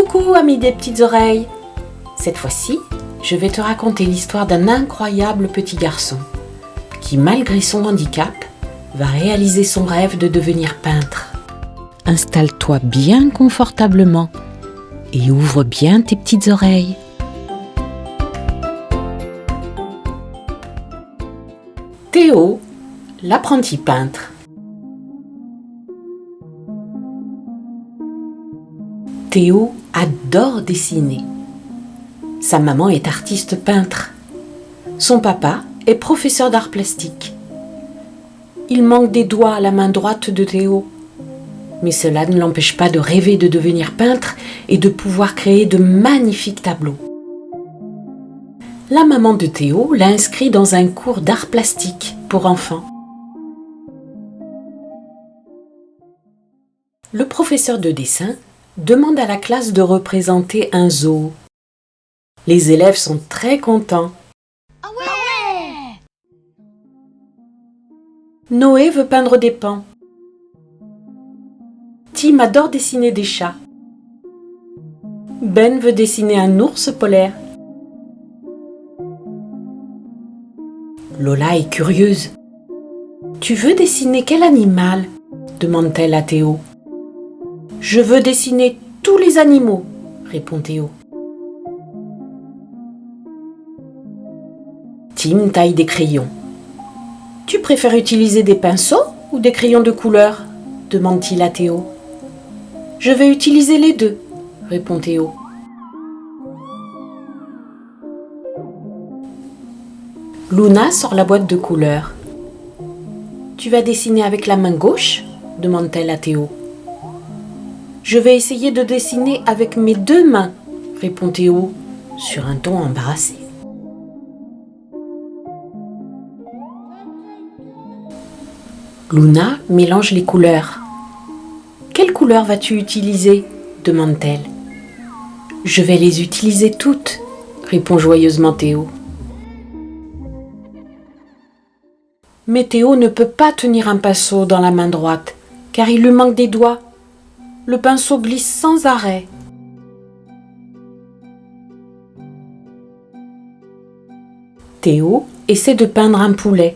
Coucou amis des petites oreilles. Cette fois-ci, je vais te raconter l'histoire d'un incroyable petit garçon qui, malgré son handicap, va réaliser son rêve de devenir peintre. Installe-toi bien confortablement et ouvre bien tes petites oreilles. Théo, l'apprenti peintre. Théo adore dessiner. Sa maman est artiste peintre. Son papa est professeur d'art plastique. Il manque des doigts à la main droite de Théo. Mais cela ne l'empêche pas de rêver de devenir peintre et de pouvoir créer de magnifiques tableaux. La maman de Théo l'a inscrit dans un cours d'art plastique pour enfants. Le professeur de dessin demande à la classe de représenter un zoo. Les élèves sont très contents. Ah ouais! Noé veut peindre des paons. Tim adore dessiner des chats. Ben veut dessiner un ours polaire. Lola est curieuse. « Tu veux dessiner quel animal ?» demande-t-elle à Théo. « Je veux dessiner tous les animaux » répond Théo. Tim taille des crayons. « Tu préfères utiliser des pinceaux ou des crayons de couleur ?» demande-t-il à Théo. « Je vais utiliser les deux » répond Théo. Luna sort la boîte de couleurs. « Tu vas dessiner avec la main gauche ?» demande-t-elle à Théo. « Je vais essayer de dessiner avec mes deux mains » répond Théo sur un ton embarrassé. Luna mélange les couleurs. « Quelle couleur vas-tu utiliser ?» demande-t-elle. « Je vais les utiliser toutes » répond joyeusement Théo. Mais Théo ne peut pas tenir un pinceau dans la main droite, car il lui manque des doigts. Le pinceau glisse sans arrêt. Théo essaie de peindre un poulet.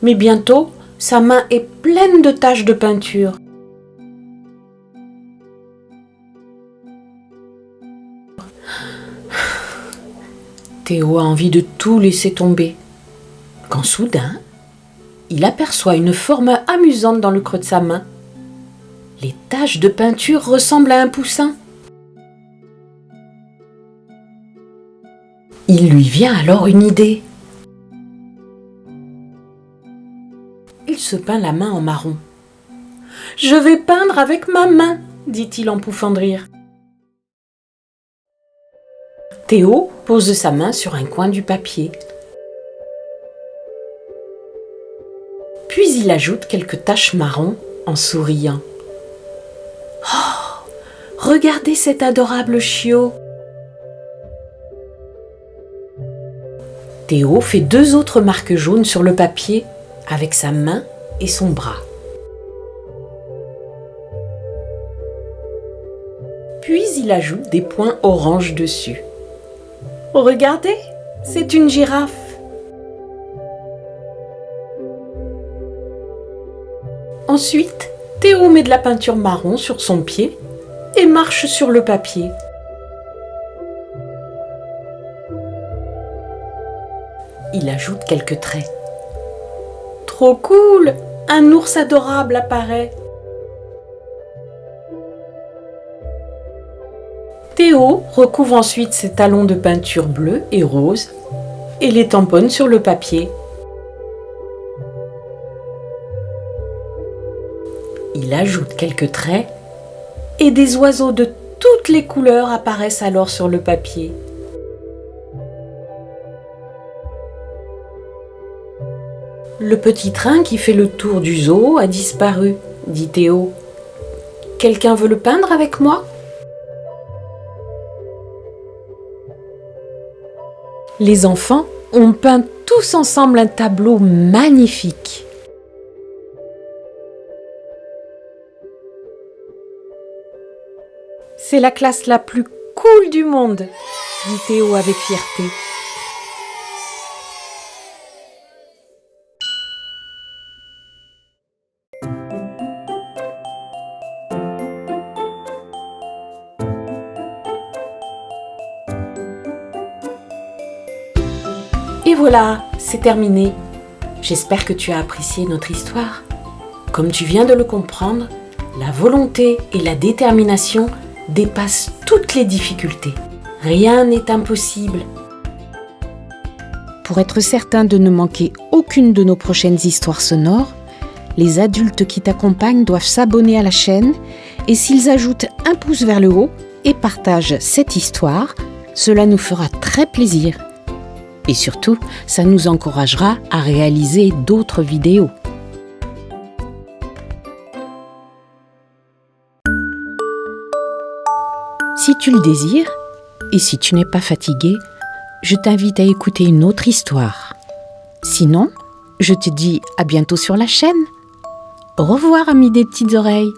Mais bientôt, sa main est pleine de taches de peinture. Théo a envie de tout laisser tomber. Quand soudain, il aperçoit une forme amusante dans le creux de sa main. Les taches de peinture ressemblent à un poussin. Il lui vient alors une idée. Il se peint la main en marron. « Je vais peindre avec ma main » dit-il en pouffant de rire. Théo pose sa main sur un coin du papier. Puis il ajoute quelques taches marron en souriant. « Oh, regardez cet adorable chiot !» Théo fait deux autres marques jaunes sur le papier avec sa main et son bras. Puis il ajoute des points orange dessus. « Regardez, c'est une girafe !» Ensuite, Théo met de la peinture marron sur son pied et marche sur le papier. Il ajoute quelques traits. Trop cool! Un ours adorable apparaît. Théo recouvre ensuite ses talons de peinture bleue et rose et les tamponne sur le papier. Il ajoute quelques traits et des oiseaux de toutes les couleurs apparaissent alors sur le papier. Le petit train qui fait le tour du zoo a disparu, dit Théo. Quelqu'un veut le peindre avec moi ? Les enfants ont peint tous ensemble un tableau magnifique. C'est la classe la plus cool du monde, dit Théo avec fierté. Et voilà, c'est terminé. J'espère que tu as apprécié notre histoire. Comme tu viens de le comprendre, la volonté et la détermination dépassent toutes les difficultés. Rien n'est impossible. Pour être certain de ne manquer aucune de nos prochaines histoires sonores, les adultes qui t'accompagnent doivent s'abonner à la chaîne et s'ils ajoutent un pouce vers le haut et partagent cette histoire, cela nous fera très plaisir. Et surtout, ça nous encouragera à réaliser d'autres vidéos. Si tu le désires, et si tu n'es pas fatigué, je t'invite à écouter une autre histoire. Sinon, je te dis à bientôt sur la chaîne. Au revoir, amis des petites oreilles.